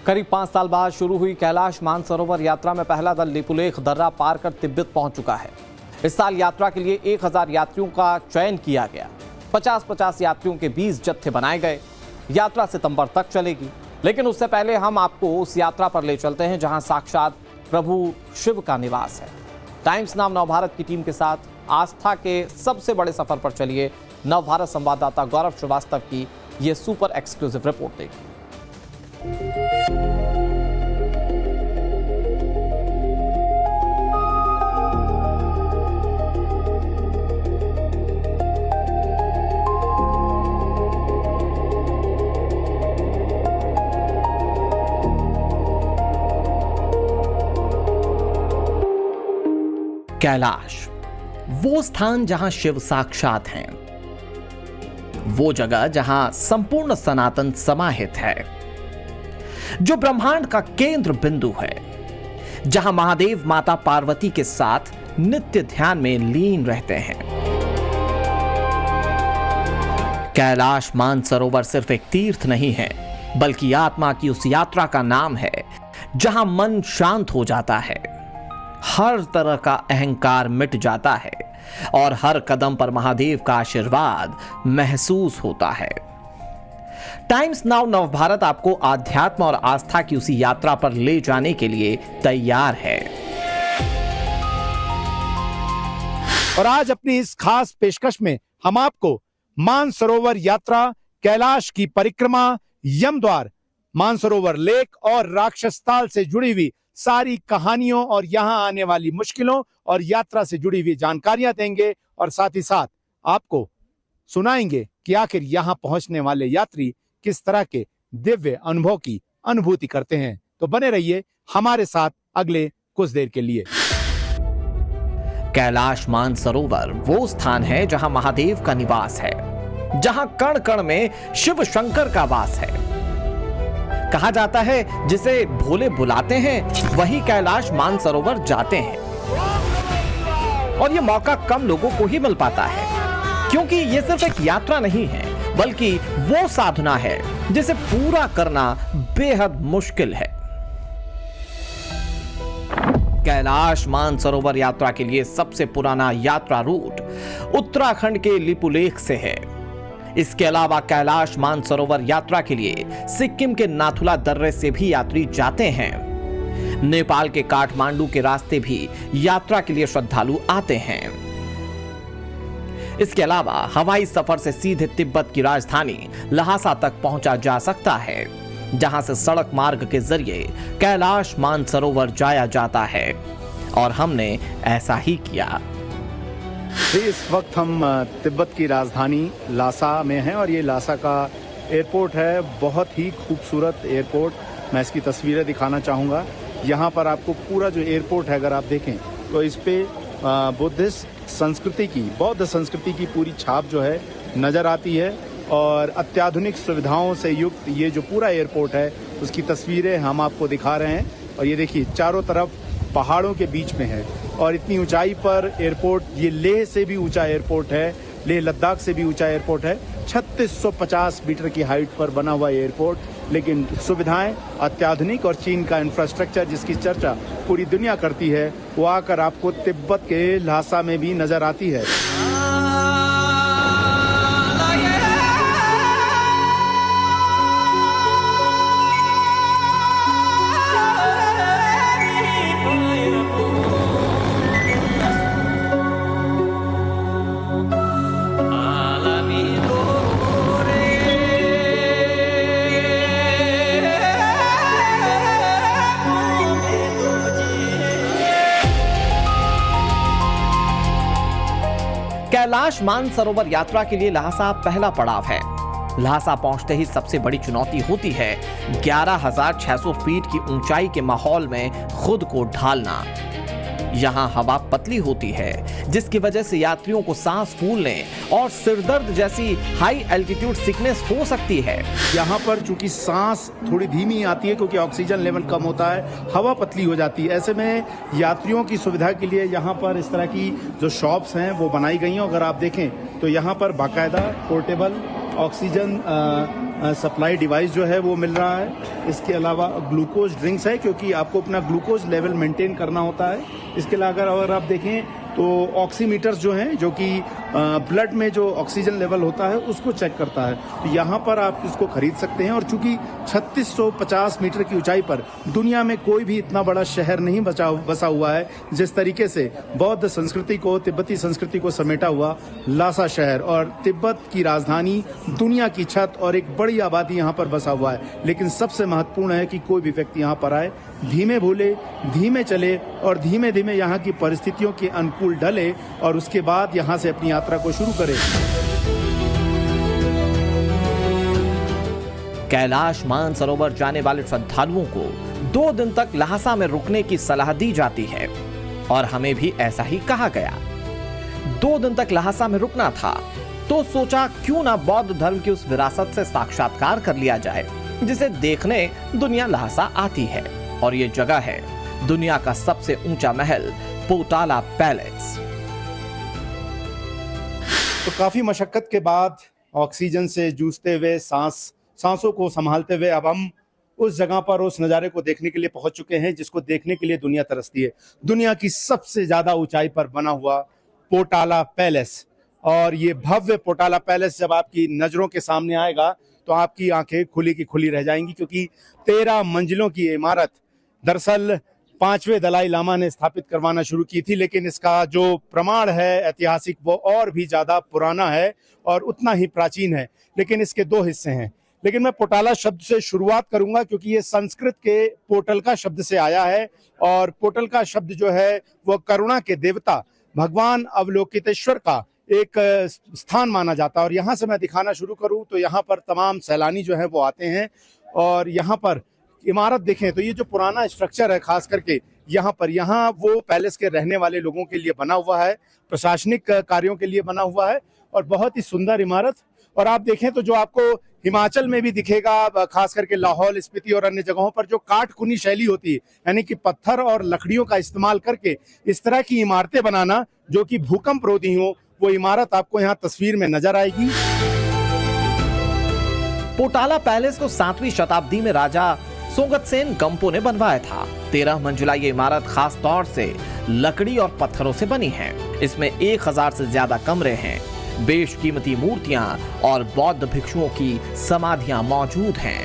करीब 5 साल बाद शुरू हुई कैलाश मानसरोवर यात्रा में पहला दल लिपुलेख दर्रा पार कर तिब्बत पहुंच चुका है। इस साल यात्रा के लिए 1000 यात्रियों का चयन किया गया। 50-50 यात्रियों के 20 जत्थे बनाए गए। यात्रा सितंबर तक चलेगी, लेकिन उससे पहले हम आपको उस यात्रा पर ले चलते हैं जहां साक्षात प्रभु शिव का निवास है। टाइम्स नाउ नवभारत की टीम के साथ आस्था के सबसे बड़े सफर पर चलिए नवभारत संवाददाता गौरव श्रीवास्तव की ये सुपर एक्सक्लूसिव रिपोर्ट देखिए। कैलाश, वो स्थान जहां शिव साक्षात हैं, वो जगह जहां संपूर्ण सनातन समाहित है, जो ब्रह्मांड का केंद्र बिंदु है, जहां महादेव माता पार्वती के साथ नित्य ध्यान में लीन रहते हैं। कैलाश मानसरोवर सिर्फ एक तीर्थ नहीं है, बल्कि आत्मा की उस यात्रा का नाम है जहां मन शांत हो जाता है, हर तरह का अहंकार मिट जाता है और हर कदम पर महादेव का आशीर्वाद महसूस होता है। टाइम्स नाउ नवभारत आपको आध्यात्म और आस्था की उसी यात्रा पर ले जाने के लिए तैयार है। और आज अपनी इस खास पेशकश में हम आपको मानसरोवर यात्रा, कैलाश की परिक्रमा, यमद्वार, मानसरोवर लेक और राक्षसताल से जुड़ी हुई सारी कहानियों और यहां आने वाली मुश्किलों और यात्रा से जुड़ी हुई जानकारियां देंगे और साथ ही साथ आपको सुनाएंगे कि आखिर यहां पहुंचने वाले यात्री किस तरह के दिव्य अनुभव की अनुभूति करते हैं। तो बने रहिए हमारे साथ अगले कुछ देर के लिए। कैलाश मानसरोवर वो स्थान है जहां महादेव का निवास है, जहां कण कण में शिव शंकर का वास है। कहा जाता है जिसे भोले बुलाते हैं वही कैलाश मानसरोवर जाते हैं, और यह मौका कम लोगों को ही मिल पाता है, क्योंकि यह सिर्फ एक यात्रा नहीं है, बल्कि वो साधना है जिसे पूरा करना बेहद मुश्किल है। कैलाश मानसरोवर यात्रा के लिए सबसे पुराना यात्रा रूट उत्तराखंड के लिपुलेख से है। इसके अलावा कैलाश मानसरोवर यात्रा के लिए सिक्किम के नाथुला दर्रे से भी यात्री जाते हैं। नेपाल के काठमांडू के रास्ते भी यात्रा के लिए श्रद्धालु आते हैं। इसके अलावा हवाई सफर से सीधे तिब्बत की राजधानी ल्हासा तक पहुंचा जा सकता है, जहां से सड़क मार्ग के जरिए कैलाश मानसरोवर जाया जाता है, और हमने ऐसा ही किया। इस वक्त हम तिब्बत की राजधानी ल्हासा में हैं और ये ल्हासा का एयरपोर्ट है। बहुत ही खूबसूरत एयरपोर्ट। मैं इसकी तस्वीरें दिखाना चाहूँगा। यहाँ पर आपको पूरा जो एयरपोर्ट है अगर आप देखें तो इस पे बुद्धिस्ट संस्कृति की, बौद्ध संस्कृति की पूरी छाप जो है नज़र आती है, और अत्याधुनिक सुविधाओं से युक्त ये जो पूरा एयरपोर्ट है उसकी तस्वीरें हम आपको दिखा रहे हैं। और ये देखिए चारों तरफ पहाड़ों के बीच में है और इतनी ऊंचाई पर एयरपोर्ट, ये लेह से भी ऊंचा एयरपोर्ट है, लेह लद्दाख से भी ऊंचा एयरपोर्ट है। 3650 मीटर की हाइट पर बना हुआ एयरपोर्ट, लेकिन सुविधाएं अत्याधुनिक, और चीन का इंफ्रास्ट्रक्चर जिसकी चर्चा पूरी दुनिया करती है वो आकर आपको तिब्बत के ल्हासा में भी नजर आती है। कैलाश मानसरोवर यात्रा के लिए ल्हासा पहला पड़ाव है। ल्हासा पहुंचते ही सबसे बड़ी चुनौती होती है 11,600 फीट की ऊंचाई के माहौल में खुद को ढालना। यहाँ हवा पतली होती है, जिसकी वजह से यात्रियों को सांस फूलने और सिरदर्द जैसी हाई एल्टीट्यूड सिकनेस हो सकती है। यहाँ पर चूंकि सांस थोड़ी धीमी आती है क्योंकि ऑक्सीजन लेवल कम होता है, हवा पतली हो जाती है। ऐसे में यात्रियों की सुविधा के लिए यहाँ पर इस तरह की जो शॉप्स हैं वो बनाई गई हैं। अगर आप देखें तो यहाँ पर बाकायदा पोर्टेबल ऑक्सीजन सप्लाई डिवाइस जो है वो मिल रहा है। इसके अलावा ग्लूकोज ड्रिंक्स है, क्योंकि आपको अपना ग्लूकोज लेवल मेंटेन करना होता है। इसके अलावा अगर आप देखें तो ऑक्सीमीटर्स जो हैं, जो कि ब्लड में जो ऑक्सीजन लेवल होता है उसको चेक करता है। तो यहाँ पर आप इसको खरीद सकते हैं। और चूंकि 3650 मीटर की ऊंचाई पर दुनिया में कोई भी इतना बड़ा शहर नहीं बसा हुआ है जिस तरीके से बौद्ध संस्कृति को, तिब्बती संस्कृति को समेटा हुआ लासा शहर। और तिब्बत की राजधानी, दुनिया की छत और एक बड़ी आबादी यहाँ पर बसा हुआ है। लेकिन सबसे महत्वपूर्ण है कि कोई भी व्यक्ति यहाँ पर आए, धीमे बोले, धीमे चले और धीमे धीमे यहाँ की परिस्थितियों के अनुकूल ढले और उसके बाद यहाँ से अपनी यात्रा को शुरू करें। कैलाश मानसरोवर जाने वाले श्रद्धालुओं को 2 दिन तक लहासा में रुकने की सलाह दी जाती है और हमें भी ऐसा ही कहा गया। 2 दिन तक लहासा में रुकना था तो सोचा क्यों ना बौद्ध धर्म की उस विरासत से साक्षात्कार कर लिया जाए जिसे देखने दुनिया लहासा आती है। और ये जगह है दुनिया का सबसे ऊंचा महल, पोटाला पैलेस। तो काफी मशक्कत के बाद, ऑक्सीजन से जूझते हुए, सांसों को संभालते हुए अब हम उस जगह पर उस नज़ारे को देखने के लिए पहुंच चुके हैं जिसको देखने के लिए दुनिया तरसती है। दुनिया की सबसे ज्यादा ऊंचाई पर बना हुआ पोटाला पैलेस। और ये भव्य पोटाला पैलेस जब आपकी नजरों के सामने आएगा तो आपकी आंखें खुली की खुली रह जाएंगी, क्योंकि 13 मंजिलों की इमारत दरअसल 5वें दलाई लामा ने स्थापित करवाना शुरू की थी। लेकिन इसका जो प्रमाण है ऐतिहासिक, वो और भी ज्यादा पुराना है और उतना ही प्राचीन है। लेकिन इसके 2 हिस्से हैं। लेकिन मैं पोटाला शब्द से शुरुआत करूंगा क्योंकि ये संस्कृत के पोटल का शब्द से आया है। और पोटल का शब्द जो है वो करुणा के देवता भगवान अवलोकितेश्वर का एक स्थान माना जाता है। और यहाँ से मैं दिखाना शुरू करूं तो यहाँ पर तमाम सैलानी जो है वो आते हैं। और यहाँ पर इमारत देखें तो ये जो पुराना स्ट्रक्चर है, खास करके यहाँ वो पैलेस के रहने वाले लोगों के लिए बना हुआ है, प्रशासनिक कार्यों के लिए बना हुआ है और बहुत ही सुंदर इमारत। और आप देखें तो जो आपको हिमाचल में भी दिखेगा, खास करके लाहौल स्पीति और अन्य जगहों पर जो काटकुनी शैली होती है, यानी कि पत्थर और लकड़ियों का इस्तेमाल करके इस तरह की इमारतें बनाना जो कि भूकंप रोधी हो, वो इमारत आपको यहाँ तस्वीर में नजर आएगी। पोटाला पैलेस को 7वीं शताब्दी में राजा सोंगतसेन गंपो ने बनवाया था। 13 मंजिला ये इमारत खास तौर से लकड़ी और पत्थरों से बनी है। इसमें 1000 से ज्यादा कमरे हैं, बेशकीमती मूर्तियां और बौद्ध भिक्षुओं की समाधियां मौजूद हैं।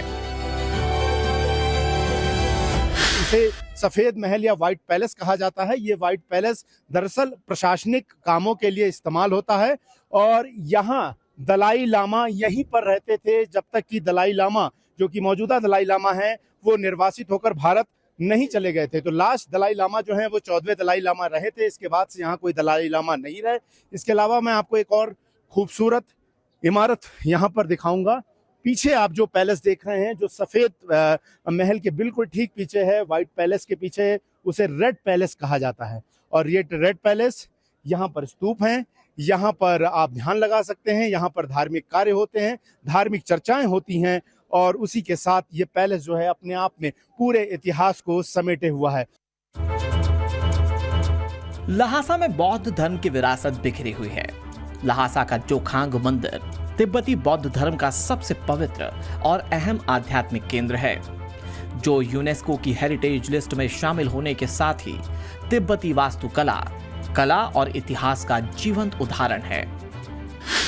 इसे सफेद महल या व्हाइट पैलेस कहा जाता है। ये व्हाइट पैलेस दरअसल प्रशासनिक कामों के लिए इस्तेमाल होता है। और यहाँ दलाई लामा यहीं पर रहते थे जब तक कि दलाई लामा, जो कि मौजूदा दलाई लामा है, वो निर्वासित होकर भारत नहीं चले गए थे। तो लास्ट दलाई लामा जो है वो 14वें दलाई लामा रहे थे। इसके बाद से यहाँ कोई दलाई लामा नहीं रहे। इसके अलावा मैं आपको एक और खूबसूरत इमारत यहाँ पर दिखाऊंगा। पीछे आप जो पैलेस देख रहे हैं, जो सफेद महल के बिल्कुल ठीक पीछे है, व्हाइट पैलेस के पीछे है, उसे रेड पैलेस कहा जाता है। और ये रेड पैलेस, यहाँ पर स्तूप हैं, यहाँ पर आप ध्यान लगा सकते हैं, यहाँ पर धार्मिक कार्य होते हैं, धार्मिक चर्चाएं होती हैं। और उसी के साथ ये पैलेस जो है अपने आप में पूरे इतिहास को समेटे हुआ है। लहासा में बौद्ध धर्म की विरासत बिखरी हुई है। लहासा का जोखांग मंदिर तिब्बती बौद्ध धर्म का सबसे पवित्र और अहम आध्यात्मिक केंद्र है, जो यूनेस्को की हेरिटेज लिस्ट में शामिल होने के साथ ही तिब्बती वास्तुकला, कला और इतिहास का जीवंत उदाहरण है।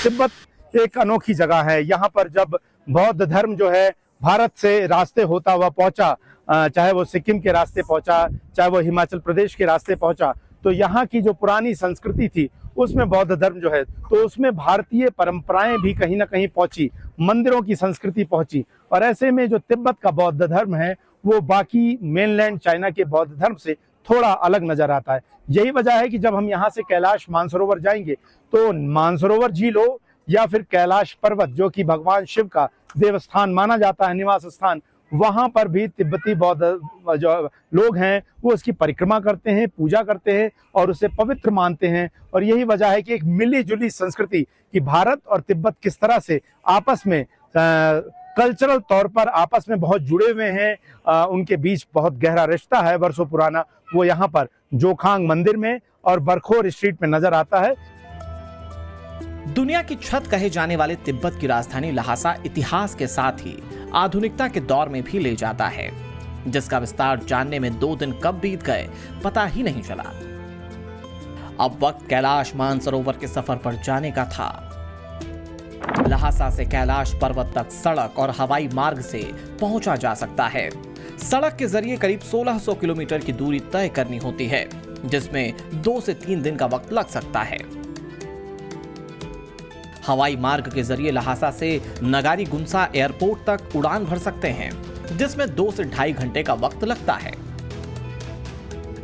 तिब्बत एक अनोखी जगह है। यहाँ पर जब बौद्ध धर्म जो है भारत से रास्ते होता हुआ पहुंचा, चाहे वो सिक्किम के रास्ते पहुंचा, चाहे वो हिमाचल प्रदेश के रास्ते पहुंचा, तो यहाँ की जो पुरानी संस्कृति थी उसमें बौद्ध धर्म जो है, तो उसमें भारतीय परंपराएं भी कहीं ना कहीं पहुंची, मंदिरों की संस्कृति पहुंची। और ऐसे में जो तिब्बत का बौद्ध धर्म है वो बाकी मेनलैंड चाइना के बौद्ध धर्म से थोड़ा अलग नजर आता है। यही वजह है कि जब हम यहाँ से कैलाश मानसरोवर जाएंगे तो मानसरोवर झील हो या फिर कैलाश पर्वत, जो कि भगवान शिव का देवस्थान माना जाता है, निवास स्थान, वहां पर भी तिब्बती बौद्ध जो लोग हैं वो उसकी परिक्रमा करते हैं, पूजा करते हैं और उसे पवित्र मानते हैं। और यही वजह है कि एक मिली जुली संस्कृति कि भारत और तिब्बत किस तरह से आपस में कल्चरल तौर पर आपस में बहुत जुड़े हुए हैं, उनके बीच बहुत गहरा रिश्ता है वर्षों पुराना, वो यहाँ पर जोखांग मंदिर में और बरखोर स्ट्रीट में नजर आता है। दुनिया की छत कहे जाने वाले तिब्बत की राजधानी लहासा इतिहास के साथ ही आधुनिकता के दौर में भी ले जाता है, जिसका विस्तार जानने में 2 दिन कब बीत गए पता ही नहीं चला। अब वक्त कैलाश मानसरोवर के सफर पर जाने का था। लहासा से कैलाश पर्वत तक सड़क और हवाई मार्ग से पहुंचा जा सकता है। सड़क के जरिए करीब 1600 किलोमीटर की दूरी तय करनी होती है, जिसमें 2 से 3 दिन का वक्त लग सकता है। हवाई मार्ग के जरिए लहासा से नगारी गुंसा एयरपोर्ट तक उड़ान भर सकते हैं, जिसमें 2 से 2.5 घंटे का वक्त लगता है,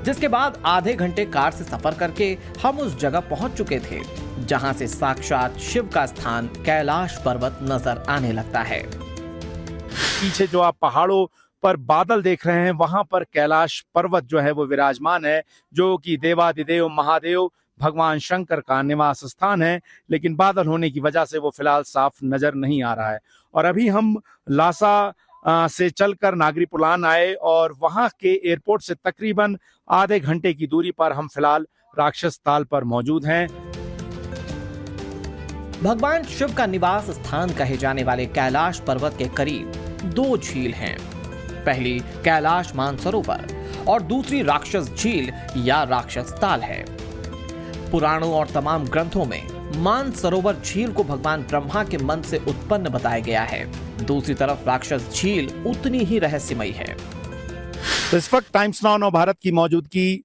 जिसके बाद आधे घंटे कार से सफर करके हम उस जगह पहुंच चुके थे जहां से साक्षात शिव का स्थान कैलाश पर्वत नजर आने लगता है। पीछे जो आप पहाड़ों पर बादल देख रहे हैं, वहां पर कैलाश पर्वत जो है वो विराजमान है, जो कि देवादिदेव महादेव भगवान शंकर का निवास स्थान है। लेकिन बादल होने की वजह से वो फिलहाल साफ नजर नहीं आ रहा है। और अभी हम लासा से चलकर नागरी पुलान आए और वहां के एयरपोर्ट से तकरीबन आधे घंटे की दूरी पर हम फिलहाल राक्षस ताल पर मौजूद हैं। भगवान शिव का निवास स्थान कहे जाने वाले कैलाश पर्वत के करीब 2 झील हैं। पहली कैलाश मानसरोवर और दूसरी राक्षस झील या राक्षस ताल है। पुराणों और तमाम ग्रंथों में मानसरोवर झील को भगवान ब्रह्मा के मन से उत्पन्न बताया गया है। दूसरी तरफ राक्षस झील उतनी ही रहस्यमयी है। तो इस वक्त टाइम्स नाउ नव भारत की मौजूदगी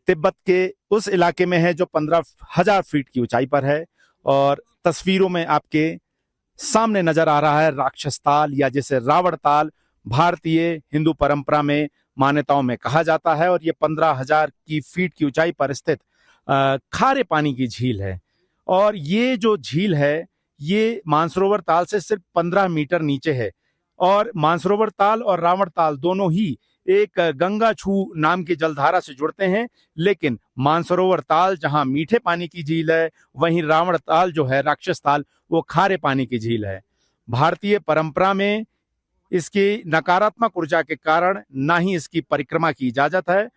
तिब्बत के उस इलाके में है जो 15,000 फीट की ऊंचाई पर है। और तस्वीरों में आपके सामने नजर आ रहा है राक्षस ताल, या जिसे रावण ताल भारतीय हिंदू परंपरा में मान्यताओं में कहा जाता है। और ये 15,000 की फीट की ऊंचाई पर स्थित खारे पानी की झील है। और ये जो झील है ये मानसरोवर ताल से सिर्फ 15 मीटर नीचे है। और मानसरोवर ताल और रावण ताल दोनों ही एक गंगा छू नाम की जलधारा से जुड़ते हैं। लेकिन मानसरोवर ताल जहां मीठे पानी की झील है, वहीं रावण ताल जो है राक्षस ताल वो खारे पानी की झील है। भारतीय परंपरा में इसकी नकारात्मक ऊर्जा के कारण ना ही इसकी परिक्रमा की इजाजत है।